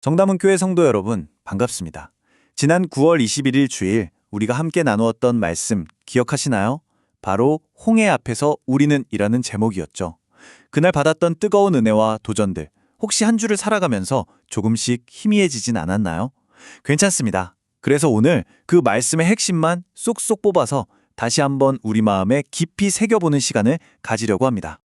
정담은 교회 성도 여러분, 반갑습니다. 지난 9월 21일 주일 우리가 함께 나누었던 말씀 기억하시나요? 바로 홍해 앞에서 우리는 이라는 제목이었죠. 그날 받았던 뜨거운 은혜와 도전들, 혹시 한 주를 살아가면서 조금씩 희미해지진 않았나요? 괜찮습니다. 그래서 오늘 그 말씀의 핵심만 쏙쏙 뽑아서 다시 한번 우리 마음에 깊이 새겨보는 시간을 가지려고 합니다.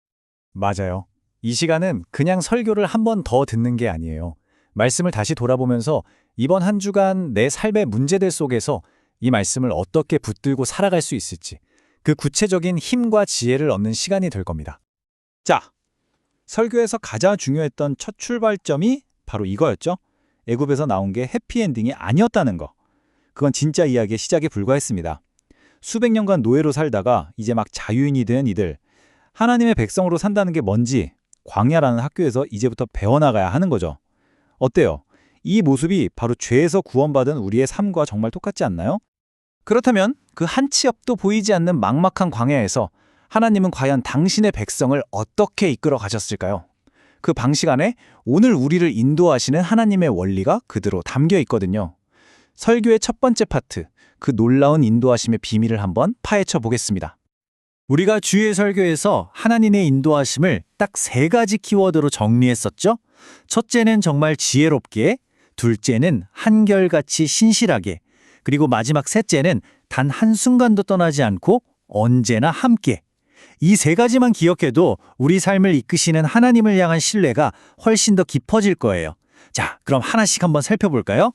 맞아요. 이 시간은 그냥 설교를 한 번 더 듣는 게 아니에요. 말씀을 다시 돌아보면서 이번 한 주간 내 삶의 문제들 속에서 이 말씀을 어떻게 붙들고 살아갈 수 있을지 그 구체적인 힘과 지혜를 얻는 시간이 될 겁니다. 자, 설교에서 가장 중요했던 첫 출발점이 바로 이거였죠. 애굽에서 나온 게 해피엔딩이 아니었다는 거. 그건 진짜 이야기의 시작에 불과했습니다. 수백 년간 노예로 살다가 이제 막 자유인이 된 이들, 하나님의 백성으로 산다는 게 뭔지 광야라는 학교에서 이제부터 배워나가야 하는 거죠. 어때요? 이 모습이 바로 죄에서 구원받은 우리의 삶과 정말 똑같지 않나요? 그렇다면 그 한 치 앞도 보이지 않는 막막한 광야에서 하나님은 과연 당신의 백성을 어떻게 이끌어 가셨을까요? 그 방식 안에 오늘 우리를 인도하시는 하나님의 원리가 그대로 담겨 있거든요. 설교의 첫 번째 파트, 그 놀라운 인도하심의 비밀을 한번 파헤쳐 보겠습니다. 우리가 주일 설교에서 하나님의 인도하심을 딱 세 가지 키워드로 정리했었죠? 첫째는 정말 지혜롭게, 둘째는 한결같이 신실하게, 그리고 마지막 셋째는 단 한순간도 떠나지 않고 언제나 함께. 이 세 가지만 기억해도 우리 삶을 이끄시는 하나님을 향한 신뢰가 훨씬 더 깊어질 거예요. 자, 그럼 하나씩 한번 살펴볼까요?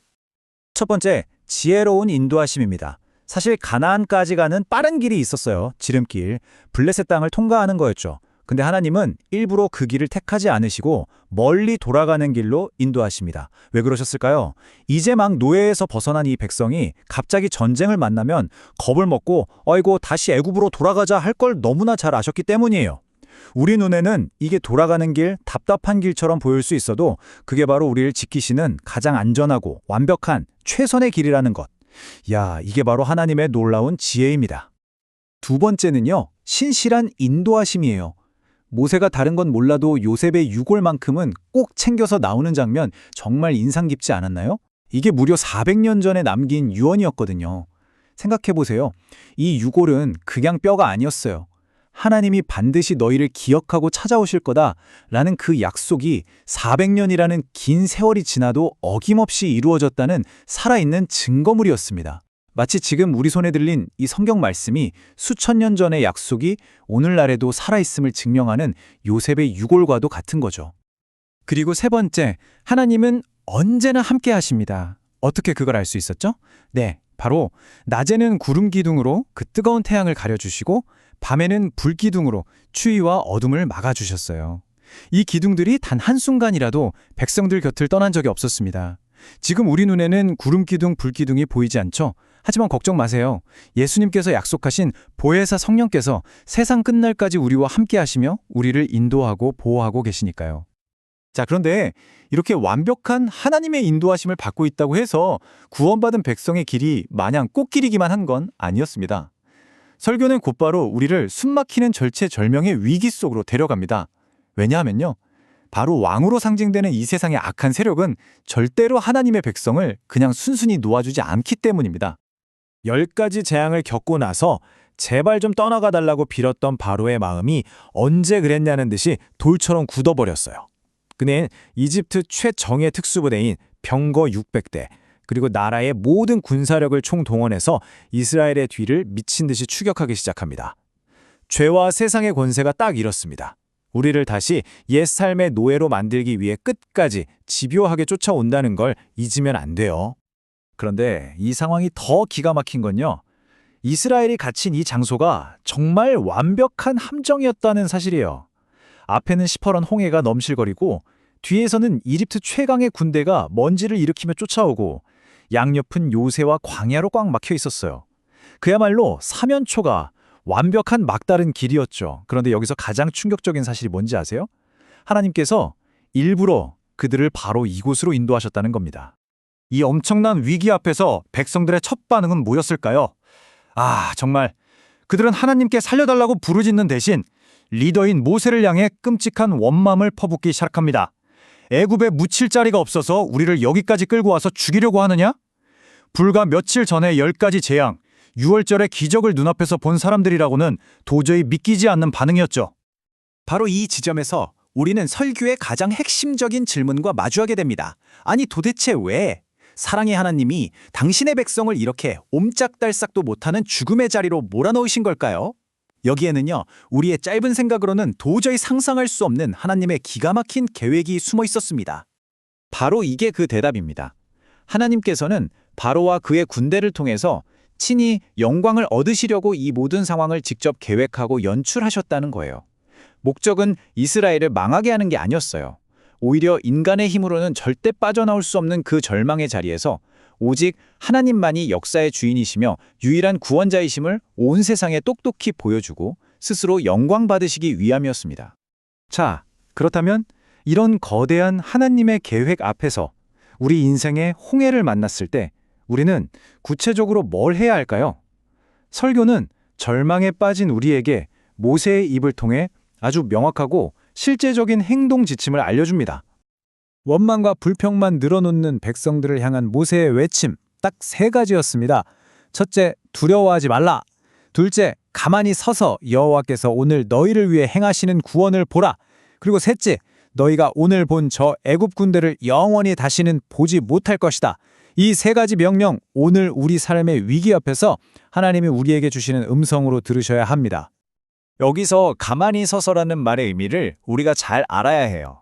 첫 번째, 지혜로운 인도하심입니다. 사실 가나안까지 가는 빠른 길이 있었어요. 지름길, 블레셋 땅을 통과하는 거였죠. 근데 하나님은 일부러 그 길을 택하지 않으시고 멀리 돌아가는 길로 인도하십니다. 왜 그러셨을까요? 이제 막 노예에서 벗어난 이 백성이 갑자기 전쟁을 만나면 겁을 먹고 아이고 다시 애굽으로 돌아가자 할 걸 너무나 잘 아셨기 때문이에요. 우리 눈에는 이게 돌아가는 길, 답답한 길처럼 보일 수 있어도 그게 바로 우리를 지키시는 가장 안전하고 완벽한 최선의 길이라는 것. 야, 이게 바로 하나님의 놀라운 지혜입니다. 두 번째는요, 신실한 인도하심이에요. 모세가 다른 건 몰라도 요셉의 유골만큼은 꼭 챙겨서 나오는 장면 정말 인상 깊지 않았나요? 이게 무려 400년 전에 남긴 유언이었거든요. 생각해보세요. 이 유골은 그냥 뼈가 아니었어요. 하나님이 반드시 너희를 기억하고 찾아오실 거다라는 그 약속이 400년이라는 긴 세월이 지나도 어김없이 이루어졌다는 살아있는 증거물이었습니다. 마치 지금 우리 손에 들린 이 성경 말씀이 수천 년 전의 약속이 오늘날에도 살아있음을 증명하는 요셉의 유골과도 같은 거죠. 그리고 세 번째, 하나님은 언제나 함께 하십니다. 어떻게 그걸 알 수 있었죠? 네, 바로 낮에는 구름 기둥으로 그 뜨거운 태양을 가려주시고 밤에는 불 기둥으로 추위와 어둠을 막아주셨어요. 이 기둥들이 단 한순간이라도 백성들 곁을 떠난 적이 없었습니다. 지금 우리 눈에는 구름 기둥, 불 기둥이 보이지 않죠? 하지만 걱정 마세요. 예수님께서 약속하신 보혜사 성령께서 세상 끝날까지 우리와 함께 하시며 우리를 인도하고 보호하고 계시니까요. 자, 그런데 이렇게 완벽한 하나님의 인도하심을 받고 있다고 해서 구원받은 백성의 길이 마냥 꽃길이기만 한 건 아니었습니다. 설교는 곧바로 우리를 숨막히는 절체절명의 위기 속으로 데려갑니다. 왜냐하면요, 바로 왕으로 상징되는 이 세상의 악한 세력은 절대로 하나님의 백성을 그냥 순순히 놓아주지 않기 때문입니다. 10가지 재앙을 겪고 나서 제발 좀 떠나가 달라고 빌었던 바로의 마음이 언제 그랬냐는 듯이 돌처럼 굳어버렸어요. 그는 이집트 최정예 특수부대인 병거 600대, 그리고 나라의 모든 군사력을 총동원해서 이스라엘의 뒤를 미친 듯이 추격하기 시작합니다. 죄와 세상의 권세가 딱 이렇습니다. 우리를 다시 옛 삶의 노예로 만들기 위해 끝까지 집요하게 쫓아온다는 걸 잊으면 안 돼요. 그런데 이 상황이 더 기가 막힌 건요, 이스라엘이 갇힌 이 장소가 정말 완벽한 함정이었다는 사실이에요. 앞에는 시퍼런 홍해가 넘실거리고 뒤에서는 이집트 최강의 군대가 먼지를 일으키며 쫓아오고 양옆은 요새와 광야로 꽉 막혀 있었어요. 그야말로 사면초가 완벽한 막다른 길이었죠. 그런데 여기서 가장 충격적인 사실이 뭔지 아세요? 하나님께서 일부러 그들을 바로 이곳으로 인도하셨다는 겁니다. 이 엄청난 위기 앞에서 백성들의 첫 반응은 뭐였을까요? 정말 그들은 하나님께 살려달라고 부르짖는 대신 리더인 모세를 향해 끔찍한 원망을 퍼붓기 시작합니다. 애굽에 묻힐 자리가 없어서 우리를 여기까지 끌고 와서 죽이려고 하느냐? 불과 며칠 전에 10가지 재앙, 6월절의 기적을 눈앞에서 본 사람들이라고는 도저히 믿기지 않는 반응이었죠. 바로 이 지점에서 우리는 설교의 가장 핵심적인 질문과 마주하게 됩니다. 아니 도대체 왜 사랑의 하나님이 당신의 백성을 이렇게 옴짝달싹도 못하는 죽음의 자리로 몰아넣으신 걸까요? 여기에는요, 우리의 짧은 생각으로는 도저히 상상할 수 없는 하나님의 기가 막힌 계획이 숨어 있었습니다. 바로 이게 그 대답입니다. 하나님께서는 바로와 그의 군대를 통해서 친히 영광을 얻으시려고 이 모든 상황을 직접 계획하고 연출하셨다는 거예요. 목적은 이스라엘을 망하게 하는 게 아니었어요. 오히려 인간의 힘으로는 절대 빠져나올 수 없는 그 절망의 자리에서 오직 하나님만이 역사의 주인이시며 유일한 구원자이심을 온 세상에 똑똑히 보여주고 스스로 영광 받으시기 위함이었습니다. 자, 그렇다면 이런 거대한 하나님의 계획 앞에서 우리 인생의 홍해를 만났을 때 우리는 구체적으로 뭘 해야 할까요? 설교는 절망에 빠진 우리에게 모세의 입을 통해 아주 명확하고 실제적인 행동 지침을 알려줍니다. 원망과 불평만 늘어놓는 백성들을 향한 모세의 외침, 딱 3가지였습니다. 첫째, 두려워하지 말라. 둘째, 가만히 서서 여호와께서 오늘 너희를 위해 행하시는 구원을 보라. 그리고 셋째, 너희가 오늘 본 저 애굽 군대를 영원히 다시는 보지 못할 것이다. 이 3가지 명령, 오늘 우리 삶의 위기 앞에서 하나님이 우리에게 주시는 음성으로 들으셔야 합니다. 여기서 가만히 서서라는 말의 의미를 우리가 잘 알아야 해요.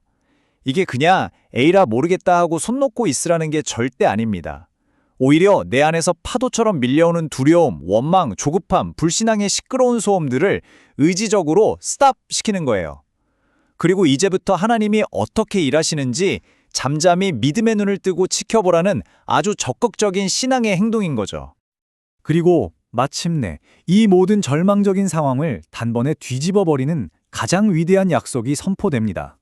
이게 그냥 에이라 모르겠다 하고 손 놓고 있으라는 게 절대 아닙니다. 오히려 내 안에서 파도처럼 밀려오는 두려움, 원망, 조급함, 불신앙의 시끄러운 소음들을 의지적으로 스탑 시키는 거예요. 그리고 이제부터 하나님이 어떻게 일하시는지 잠잠히 믿음의 눈을 뜨고 지켜보라는 아주 적극적인 신앙의 행동인 거죠. 그리고 마침내 이 모든 절망적인 상황을 단번에 뒤집어버리는 가장 위대한 약속이 선포됩니다.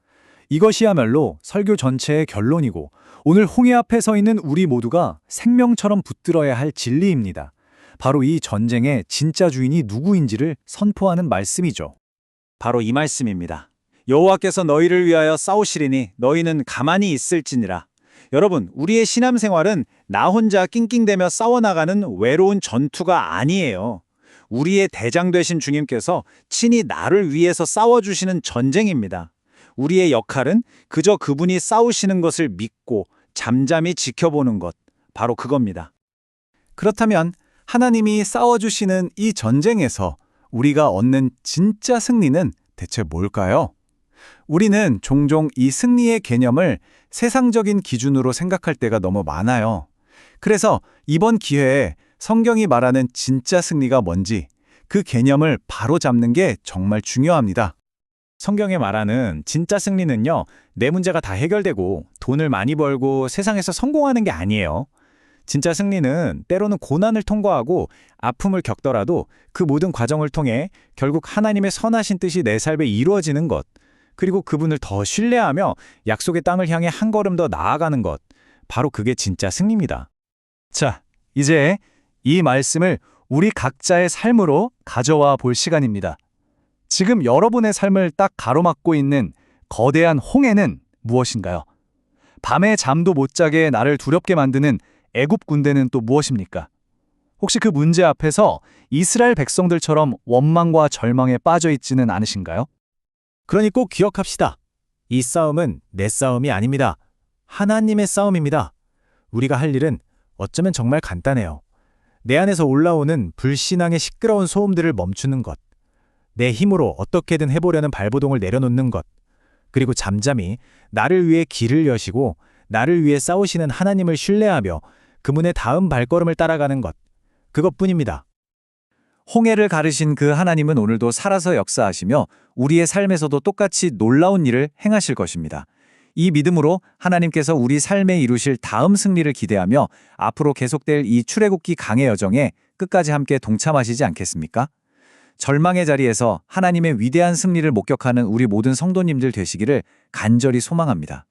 이것이야말로 설교 전체의 결론이고 오늘 홍해 앞에 서 있는 우리 모두가 생명처럼 붙들어야 할 진리입니다. 바로 이 전쟁의 진짜 주인이 누구인지를 선포하는 말씀이죠. 바로 이 말씀입니다. 여호와께서 너희를 위하여 싸우시리니 너희는 가만히 있을지니라. 여러분, 우리의 신앙생활은 나 혼자 낑낑대며 싸워나가는 외로운 전투가 아니에요. 우리의 대장 되신 주님께서 친히 나를 위해서 싸워주시는 전쟁입니다. 우리의 역할은 그저 그분이 싸우시는 것을 믿고 잠잠히 지켜보는 것, 바로 그겁니다. 그렇다면 하나님이 싸워주시는 이 전쟁에서 우리가 얻는 진짜 승리는 대체 뭘까요? 우리는 종종 이 승리의 개념을 세상적인 기준으로 생각할 때가 너무 많아요. 그래서 이번 기회에 성경이 말하는 진짜 승리가 뭔지 그 개념을 바로 잡는 게 정말 중요합니다. 성경에 말하는 진짜 승리는요, 내 문제가 다 해결되고 돈을 많이 벌고 세상에서 성공하는 게 아니에요. 진짜 승리는 때로는 고난을 통과하고 아픔을 겪더라도 그 모든 과정을 통해 결국 하나님의 선하신 뜻이 내 삶에 이루어지는 것, 그리고 그분을 더 신뢰하며 약속의 땅을 향해 한 걸음 더 나아가는 것, 바로 그게 진짜 승리입니다. 자, 이제 이 말씀을 우리 각자의 삶으로 가져와 볼 시간입니다. 지금 여러분의 삶을 딱 가로막고 있는 거대한 홍해는 무엇인가요? 밤에 잠도 못 자게 나를 두렵게 만드는 애굽 군대는 또 무엇입니까? 혹시 그 문제 앞에서 이스라엘 백성들처럼 원망과 절망에 빠져 있지는 않으신가요? 그러니 꼭 기억합시다. 이 싸움은 내 싸움이 아닙니다. 하나님의 싸움입니다. 우리가 할 일은 어쩌면 정말 간단해요. 내 안에서 올라오는 불신앙의 시끄러운 소음들을 멈추는 것, 내 힘으로 어떻게든 해보려는 발버둥을 내려놓는 것, 그리고 잠잠히 나를 위해 길을 여시고 나를 위해 싸우시는 하나님을 신뢰하며 그분의 다음 발걸음을 따라가는 것, 그것뿐입니다. 홍해를 가르신 그 하나님은 오늘도 살아서 역사하시며 우리의 삶에서도 똑같이 놀라운 일을 행하실 것입니다. 이 믿음으로 하나님께서 우리 삶에 이루실 다음 승리를 기대하며 앞으로 계속될 이 출애굽기 강의 여정에 끝까지 함께 동참하시지 않겠습니까? 절망의 자리에서 하나님의 위대한 승리를 목격하는 우리 모든 성도님들 되시기를 간절히 소망합니다.